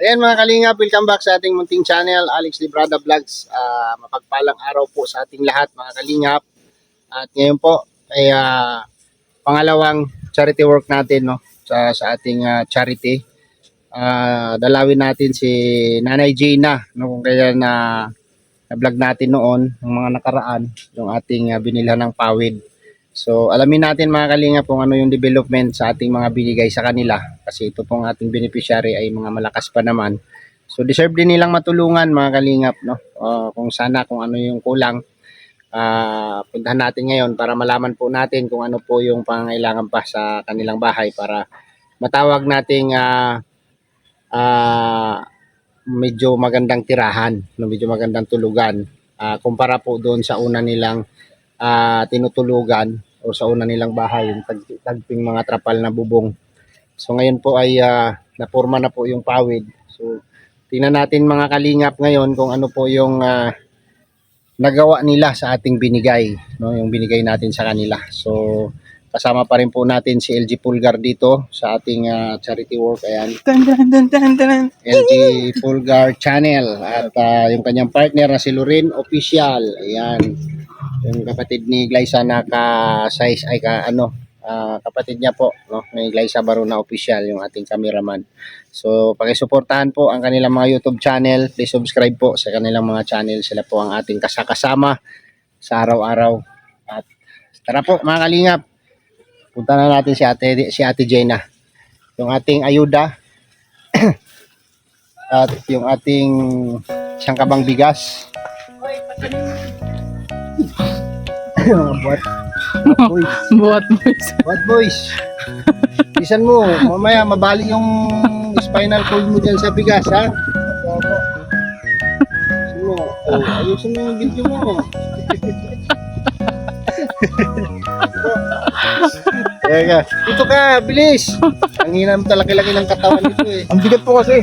Ayan mga kalingap, welcome back sa ating munting channel, Alex Librada Vlogs. Mapagpalang araw po sa ating lahat mga kalingap. At ngayon po ay pangalawang charity work natin, no, sa ating charity. Dalawin natin si Nanay Gina, no, kung kaya na-vlog natin noon, ng mga nakaraan, yung ating binilhan ng pawid. So alamin natin mga kalingap kung ano yung development sa ating mga binigay sa kanila, kasi ito pong ating beneficiary ay mga malakas pa naman. So deserve din nilang matulungan mga kalingap, no? Kung ano yung kulang, puntahan natin ngayon para malaman po natin kung ano po yung pangangailangan pa sa kanilang bahay para matawag nating medyo magandang tirahan, no? Medyo magandang tulugan, kumpara po doon sa una nilang tinutulugan o sa una nilang bahay, yung tagping mga trapal na bubong. So ngayon po ay napurma na po yung pawid. So tingnan natin mga kalingap ngayon kung ano po yung nagawa nila sa ating binigay, no, yung binigay natin sa kanila. So kasama pa rin po natin si LG Pulgar dito sa ating charity work. Ayan, LG Pulgar Channel at yung kanyang partner na si Lorin Official. Ayan, yung kapatid ni Glyza na ka-size ay kapatid niya po, no, ni Glyza Barona Official, yung ating cameraman. So pakisuportahan po ang kanilang mga YouTube channel. Please subscribe po sa kanilang mga channel. Sila po ang ating kasama sa araw-araw. At tara po mga kalingap, punta na natin si Ate Jenna, yung ating ayuda at yung ating isang kabang bigas. Buat boys. Isan mo, mamaya mabali yung spinal cord mo dyan sa bigas, ha? Ayusin mo yung video mo. Ito ka, bilis. Ang hina mo talaki-laki ng katawan nito eh. Ang bigat po kasi.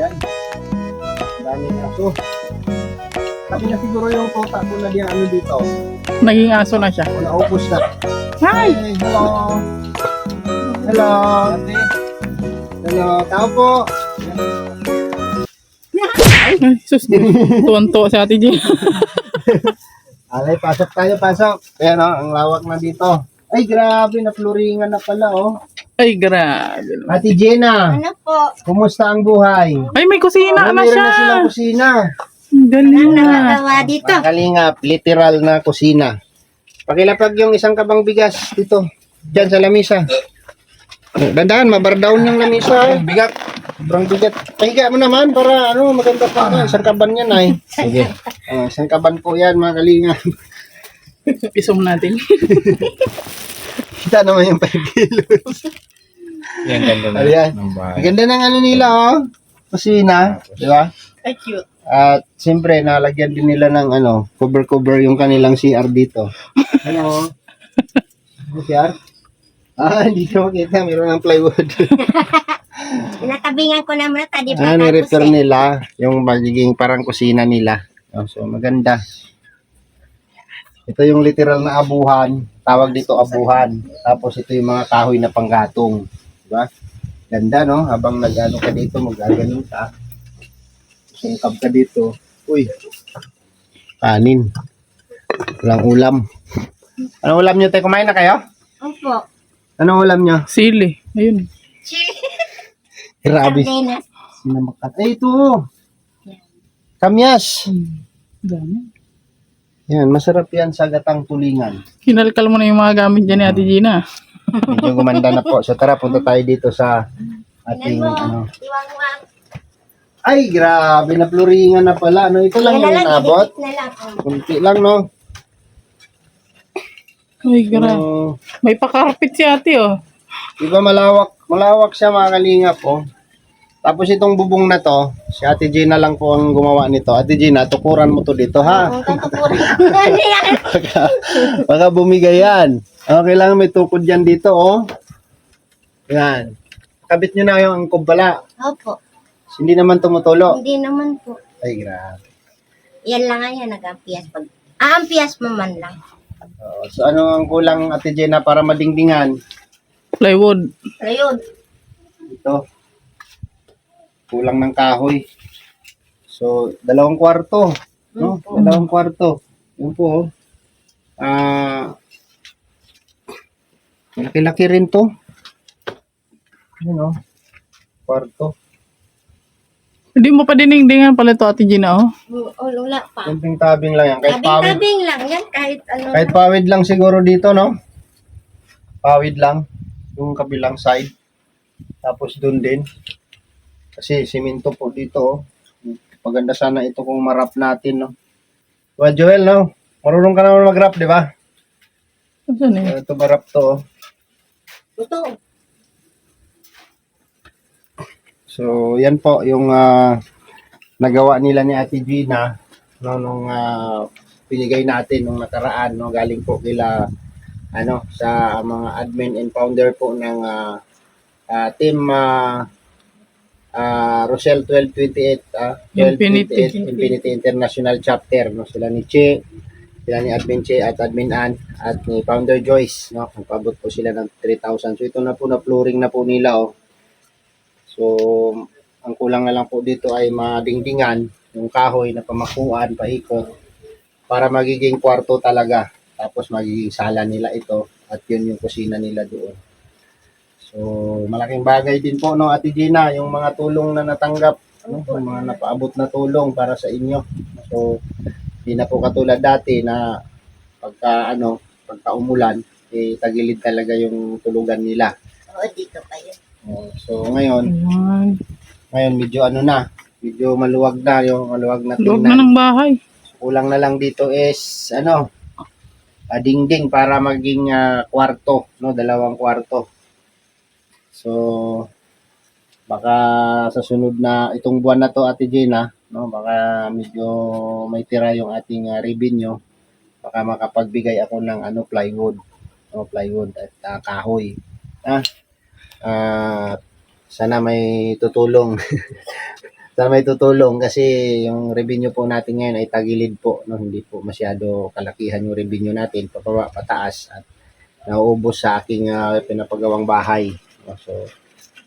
Yan. Daming aso. Sabi na siguro yung tota ko na diyan ano dito. Naging aso na siya. Naubos na. Hi! Hey, hello. Hello. Hello. Tao po. Ay, sus. Tuwan-tuwa si Ate G. Alay, pasok tayo, pasok. Ayan o, ang lawak na dito. Ay, grabe, na-floringan na pala, oh. Ay, grabe. Ate Jenna, Ano po? kumusta ang buhay? Ay, may kusina na Meron siya. na silang kusina. Ang galing na. Nakakatawa dito. Mga kalingap, literal na kusina. Pakilapag yung isang kabang bigas dito, dyan sa lamisa. Dandahan, mabardown yung lamisa. Bigat. Sobrang bigat. Pahiga mo naman para maganda pa. Isang kaban yan ay. Sige. Isang kaban po yan mga kalingap. Isong natin. Kita naman yung 5 kilos. Yan, ganda na Ayan. ng bahay. Ang ganda ng nila, oh. Kusina. Di ba? Ay, cute. At siyempre, nalagyan din nila ng cover yung kanilang CR dito. Ano? Ano CR? Hindi ko makita. Meron ng plywood. Natabingan ko naman na tadi pa Ni-refer nila yung magiging parang kusina nila. So, maganda. Ito yung literal na abuhan. Tawag dito abuhan. Tapos ito yung mga kahoy na panggatong. Diba? Ganda, no? Habang nag-ano ka dito, magaganon ka. Sungkab ka dito. Uy. Kanin. Walang ulam. Anong ulam nyo, tayo? Kumain na kayo? Opo. Anong ulam nyo? Sili. Ayun. Grabe. Sardinas. Sinamakat. Ay, ito. Kamyas. Dami. Yan, masarap yan sa gatang tulingan. Kinalkal mo na yung mga gamit dyan ni Ate Gina. Medyo gumanda na po. So tara, punta tayo dito sa ating Iwang-wang. Ay, grabe na floringan na pala. Ito lang yung inabot. Na lang. Kunti lang, no? Ay, grabe. May pakarpit si Ate, oh. Diba malawak siya mga kalingap, oh. Tapos itong bubong na to, si Ate Gina lang po ang gumawa nito. Ate Gina, tukuran mo to dito, ha? Ang tutupurin. Ano yan? Baka bumigay yan. Kailangan may tukod yan dito, oh. Yan. Kabit nyo na yung angkob pala. Opo. Hindi naman tumutulo. Hindi naman po. Ay, grabe. Yan lang nga yan, nag-ampias pag... Aampias mo man lang. So, ano ang kulang, Ate Jenna, para madingdingan? Plywood. Ayun. Ito. Kulang ng kahoy. So, 2 kwarto. No? 2 kwarto. Yun po. Oh. Malaki-laki rin to. Yun, oh. Kwarto. Hindi mo pa diningdingan pala ito, Ate Gina, oh. Wala pa. Kunting tabing lang yan. Kahit pawid. Tabing-tabing lang yan, kahit ano. Kahit pawid lang siguro dito, no? Pawid lang. Yung kabilang side. Tapos dun din. Kasi simento po dito, oh. Maganda sana ito kung marap natin, no? Well, Joel, no? Marunong ka naman mag-rap, di ba? Saan eh? Ito marap to, oh. Ito. So, yan po yung nagawa nila ni Ate Gina no, nung pinigay natin nung nakaraan, no, galing po kila sa mga admin and founder po ng team Rochelle 1228 Infinity International Chapter, no, sila ni Che, sila ni Admin Che at Admin Ann at ni Founder Joyce, no, nagpaabot po sila ng 3,000. So ito na po, na flooring na po nila, oh. So, ang kulang na lang po dito ay madingdingan, yung kahoy na pamakuan, paikot, para magiging kwarto talaga. Tapos magiging sala nila ito at yun yung kusina nila doon. So, malaking bagay din po, no, Ate Gina, yung mga tulong na natanggap, no, yung mga napaabot na tulong para sa inyo. So, hindi na po katulad dati na pagka umulan, tagilid talaga yung tulugan nila. Oo, dito pa yun. So ngayon Ayan. medyo medyo maluwag na Luwag na tingnan. ng bahay. Kulang na lang dito is dingding para maging kwarto, no, 2 kwarto. So baka sa sunod na itong buwan na to, Ate Gina, no, baka medyo may tira yung ating revenue, baka makapagbigay ako ng plywood, no, plywood at kahoy. Sana may tutulong. Sana may tutulong kasi yung revenue po natin ngayon ay tagilid po, no, hindi po masyado kalakihan yung revenue natin, pababa pataas at nauubos sa aking pinapagawang bahay. No, so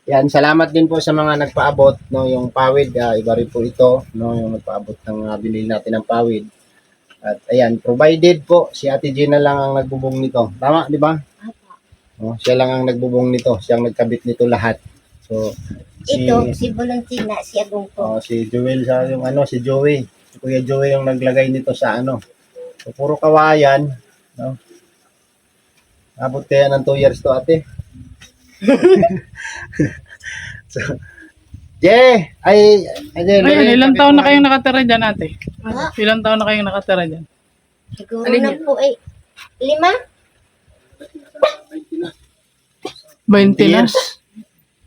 yan, salamat din po sa mga nagpaabot, no, yung pawid, iba rin po ito, no, yung nagpaabot ng binili natin ng pawid. At ayan, provided po si Ate Gina lang ang nagbubong nito. Tama, di ba? No, siya lang ang nagbubong nito, siyang nagkabit nito lahat. So Ito, si Valentina, si Agong ko. si Joel sa yung si Joey. Si Kuya Joey yung naglagay nito sa So puro kawayan, no. Abot kaya ng 2 years to, Ate. So, Ayan, ilang taon na kayong nakatira dyan, ate? Ah, Ilang taon na kayong nakatira dyan? siguro na po 5. 20 na? years.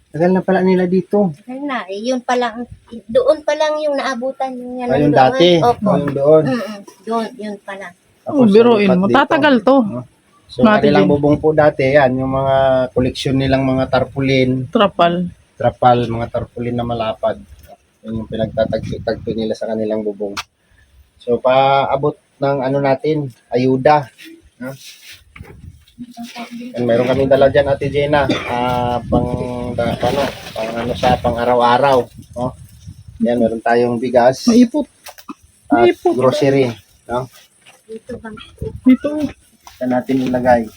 Tagal na pala nila dito. Ano na, yun pa lang, doon pa lang yung naabutan yung yan. Yung doon. dati, Opo. yung doon. Doon, yun pa lang. Oh, biruin lupat mo. dito. Tatagal to. So, Mati kanilang din. bubong po dati, yan, yung mga koleksyon nilang mga tarpaulin, Trapal. trapal, mga tarpaulin na malapad. Yun yung pinagtatagpi nila sa kanilang bubong. So, paabot ng natin, ayuda. No? And meron kaming dala dyan, Ate Jenna, pang araw-araw. No? Yan, meron tayong bigas Maipot. at Maipot. grocery. No? Dito bang, Dito. Saan natin ilagay.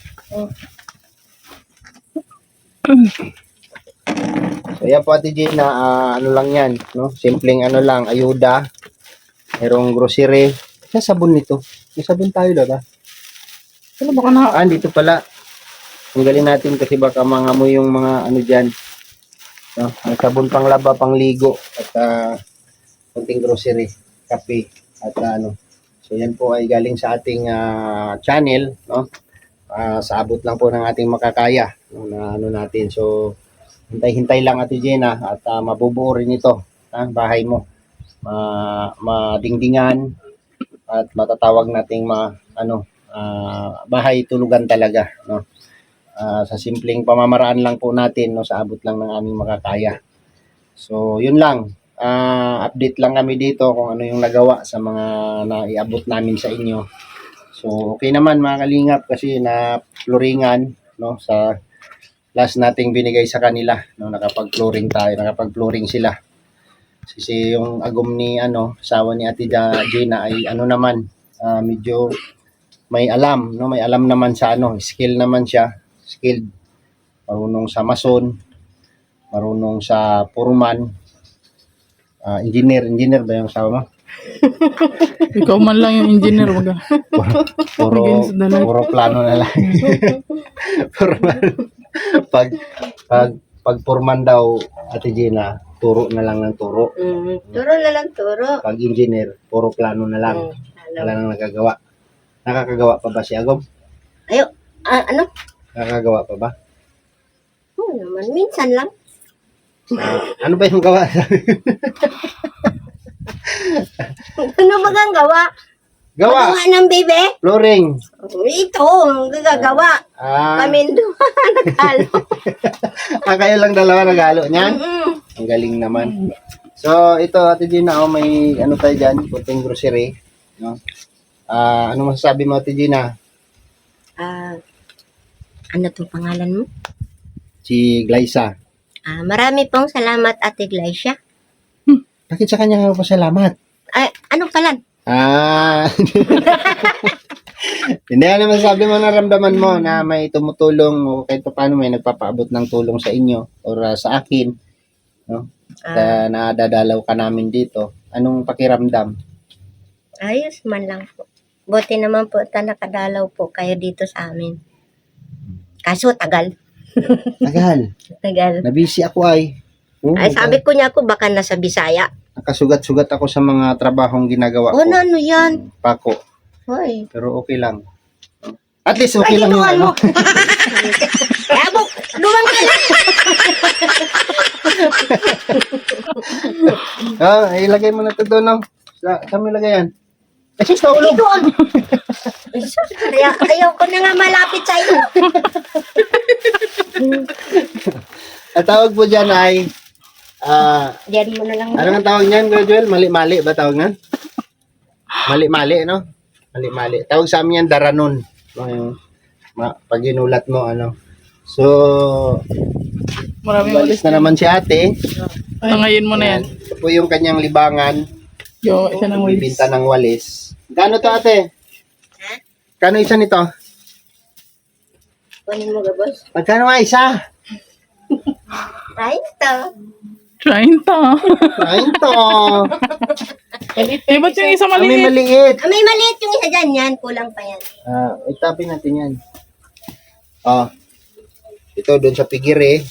So, yan po, Ate Gina, lang yan, no? Simpleng lang, ayuda. Merong grocery. May sabon nito. May sabon tayo doon, Ano baka na? dito pala. Tanggalin natin kasi baka mangamoy yung mga dyan. No? May sabon pang laba, pang ligo, at konting grocery, kape, at So, yan po ay galing sa ating channel, no? Sa abot lang po ng ating makakaya, no, na natin. So, hintay-hintay lang, Ate Gina, at mabubuo rin ito, bahay mo. Madingdingan at matatawag nating bahay tulugan talaga, no. Sa simpleng pamamaraan lang po natin, no, sa abot lang ng aming makakaya. So, yun lang. update lang kami dito kung ano yung nagawa sa mga naiabot namin sa inyo. So, okay naman mga kalingap kasi na floringan, no, sa last nating binigay sa kanila, no, nakapag-flooring tayo, nakapag-flooring sila. Kasi yung agom ni asawa ni Ate Gina ay naman, medyo may alam, no, may alam naman sa skill naman siya, skilled, marunong sa mason, marunong sa foreman, engineer ba yung asawa mo? Ikaw man lang yung engineer, wag ka. Puro, Against the light. puro plano na lang. Foreman. Pag foreman daw, Ate Gina, turo na lang ng turo. Turo na lang, turo. Pag engineer, puro plano na lang. Wala nang nagagawa. Nakakagawa pa ba si Agom? Ayo, ano? Nakakagawa pa ba? Oo naman, minsan lang. Ano ba yung gawa? Ano ba ang gawa? Gawa! Gawa ng bebe? Flooring! Ito, ang gagagawa. Ah, Kami doon, nagtalo. kayo lang dalawa nagalo niyan? Mm. Ang galing naman. So, ito, Ate Gina, may tayo dyan, puting grocery. No? Ano masasabi mo, Ate Gina? Ano tong pangalan mo? Si Glyza. Marami pong salamat, Ate Glycia. Bakit sa kanya nga pasalamat? Ay, ano pala? Hindi, ano masasabi mo, naramdaman mo na may tumutulong o kahit pa paano may nagpapaabot ng tulong sa inyo or sa akin, no? Sa nadadalaw ka namin dito. Anong pakiramdam? Ayos man lang po. Buti naman po nakadalaw po kayo dito sa amin. Kaso tagal. Tagal. Tagal. Nabisi ako ay. Ay, sabi ko niya ako baka nasa Bisaya. Nakasugat-sugat ako sa mga trabahong ginagawa ko. Ano yan? Pako. Hoy. Pero okay lang. At least okay Ay, lang yung gituan mo. Kaya po, lumang ka na. Ilagay mo na ito doon, no? Saan mo ilagay yan? Kasi sa ulo. Gituan. Ayaw ko na nga malapit sa iyo. Ang tawag po dyan ay, Diyan mo na lang. ano ang tawag niyan, Kuya Joel? Mali-mali ba tawag niyan? Mali-mali, no? Mali-mali. Tawag sa amin yan, daranon. No, yung, pag ginulat mo, So, Maraming walis na naman si ate. Tangayin mo na yan. Ito po yung kanyang libangan. Yo, isa ng walis. Bibinta ng walis. Gano to, ate? Ha? Kano isa nito? Kunin mo, gabos. Magkano nga isa? Ay, ito. 30. Ayun to. Eh, ba't yung isa May maliit? maliit. May maliit yung isa dyan. Yan, kulang pa yan. Itapin natin yan. Ito doon sa Pigire.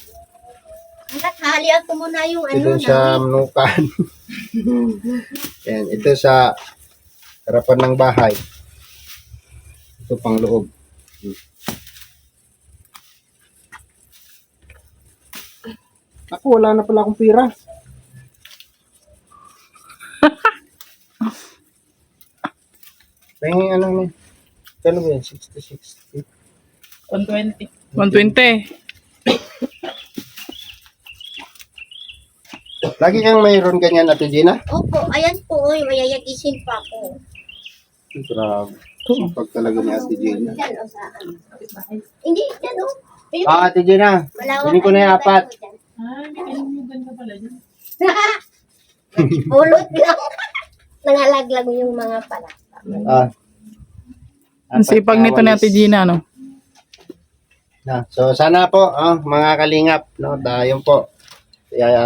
Anak, halian ko muna yung Ito doon sa Manukan. Yan. Ito sa harapan ng bahay. Ito pang loob. Ako, wala na pala akong pira. Tingin ano na. Kano ba yan? 60. 120. 120. Lagi kang mayroon ganyan, Ate Gina? Opo, ayan po. Oy, mayayagisin pa ako. Grabe. Pag talaga ni Ate Gina. Dyan o saan? Hindi, dyan o. Ayun, Ate Gina. malawak Kunin ko na yung ang apat. lugar ko dyan. Pulot lang. Nangalaglag yung mga pala. Ang sipag nito ni Ate Gina, no? So sana po mga kalingap, no, yun po.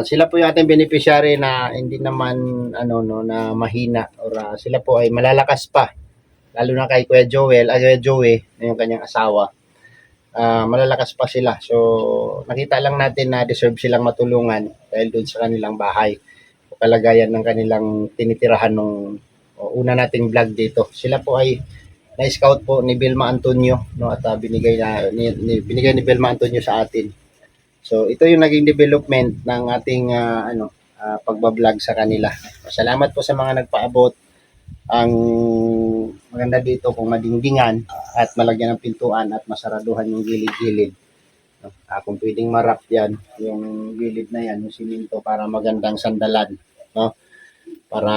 Sila po yung ating beneficiary na hindi naman na mahina or sila po ay malalakas pa. Lalo na kay Kuya Joel, Kuya Joey, na yung kanyang asawa. Malalakas pa sila. So nakita lang natin na deserve silang matulungan dahil doon sa kanilang bahay. O kalagayan ng kanilang tinitirahan nung una nating vlog dito. Sila po ay na-scout po ni Vilma Antonio, no, at binigay ni Vilma Antonio sa atin. So ito yung naging development ng ating pagbablog sa kanila. Salamat po sa mga nagpaabot. Ang maganda dito kung madingdingan at malagyan ng pintuan at masaraduhan yung gilid-gilid. Kung pwedeng marap yan, yung gilid na yan, yung siminto para magandang sandalan. no? Para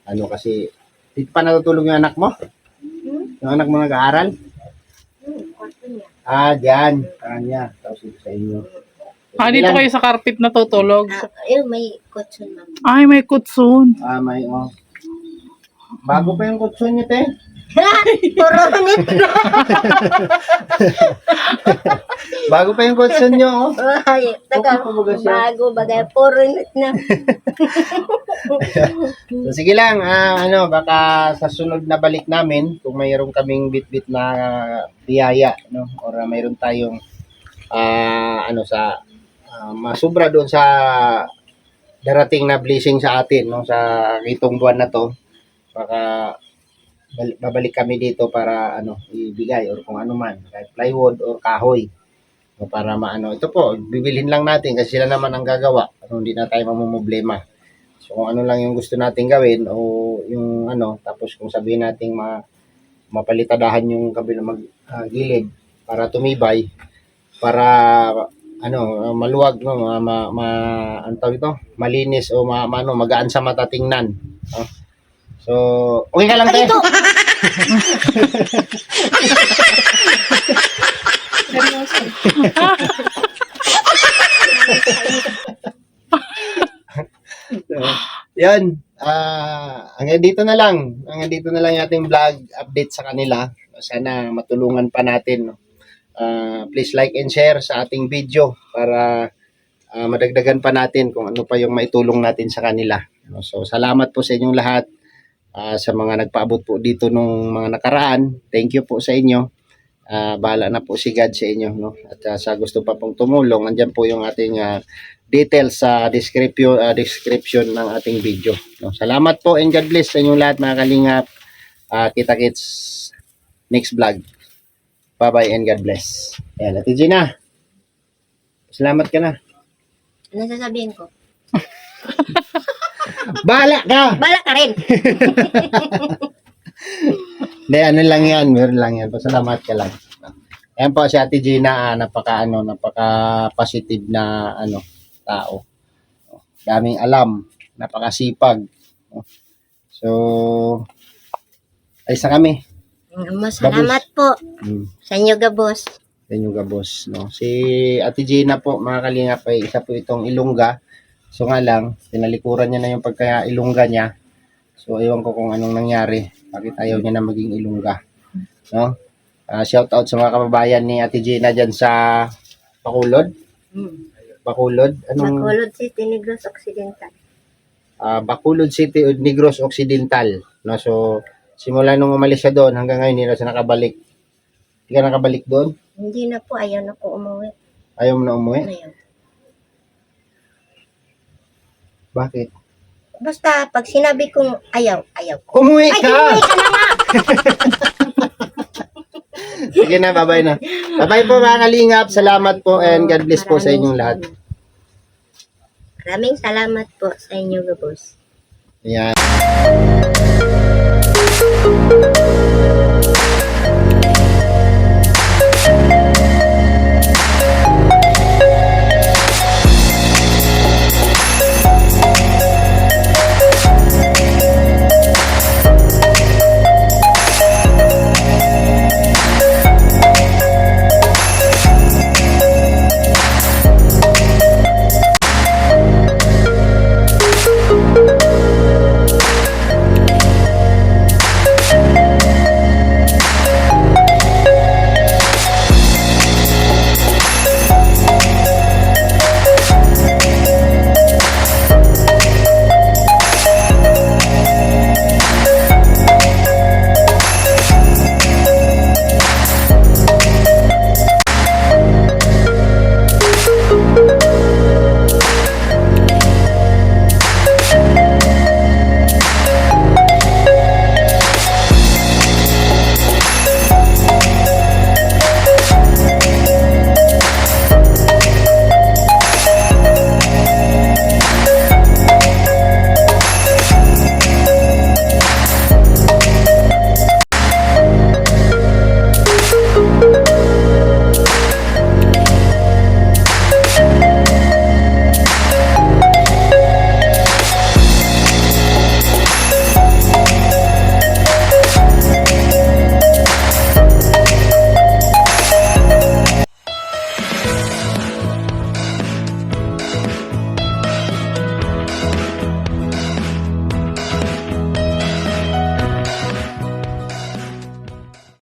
ano kasi dito pa natutulog yung anak mo? Yung anak mo nag-aaral? Kwarto niya. Diyan. Kanya. Tapos dito sa inyo. Dito kayo sa carpet natutulog. Ayun, may kutsun, ma'am. Ay, may kutsun. May bago pa yung kutsun niyo, te. Puro nito na. Bago pa yung kutsun niyo, oh. Ay, taga, bago bagay. Puro nito na. So, sige lang, baka sa sunod na balik namin, kung mayroon kaming bit-bit na biyaya, no? Or mayroon tayong, masubra doon sa darating na blessing sa atin, no? Sa itong buwan na to, baka babalik kami dito para, ibigay, or kung ano man, kahit plywood or kahoy, no? Para ito po, bibilhin lang natin kasi sila naman ang gagawa, hindi na tayo mamumblema. So, kung ano lang yung gusto natin gawin o yung tapos kung sabihin natin mapalitadahan yung kabilang gilid para tumibay, para maluwag, no, ano tawag ito? Malinis o magaan sa mata tingnan. No? So, okay ka lang, te? Yan. Hanggang dito na lang. Hanggang dito na lang yung ating vlog update sa kanila. Sana matulungan pa natin. No? Please like and share sa ating video para madagdagan pa natin kung ano pa yung maitulong natin sa kanila. No? So, salamat po sa inyong lahat. Sa mga nagpaabot po dito nung mga nakaraan. Thank you po sa inyo. Bahala na po si God sa inyo. No? At sa gusto pa pong tumulong, andyan po yung ating details sa description ng ating video. No? Salamat po and God bless sa inyong lahat mga kalingap. Kita-kits next vlog. Bye-bye and God bless. Ayan, Ate Gina. Salamat ka na. Ano sasabihin ko? Bahala ka! Bala ka rin. Hindi, lang yan. Meron lang yan. Pasalamat ka lang. Ayan po si Ate Gina, napaka-positive na tao. Daming alam. Napakasipag. So, ayos na kami. Salamat po sa inyo, Gabos. Sa inyo, Gabos. No? Si Ate Gina po, mga kalingap, ay isa po itong Ilongga. So nga lang, tinalikuran niya na yung pagka-Ilongga niya. So, ewan ko kung anong nangyari. Bakit ayaw niya na maging Ilongga. No? Shout out sa mga kababayan ni Ate Gina dyan sa Bacolod. Bacolod? Bacolod City, Negros Occidental. Bacolod City, Negros Occidental. No? So, simula nung umalis siya doon, hanggang ngayon, hindi na siya nakabalik. Hindi ka nakabalik doon? Hindi na po, ayaw na po umuwi. Ayaw mo na umuwi? Ayaw. Bakit? Basta, pag sinabi kong ayaw ko. Umuwi Ay, ka! umuwi ka na nga! Sige na, bye-bye na. Bye-bye po mga kalingap. Salamat po and God bless po sa inyong lahat. Maraming salamat po sa inyo, Gabos. Ayan.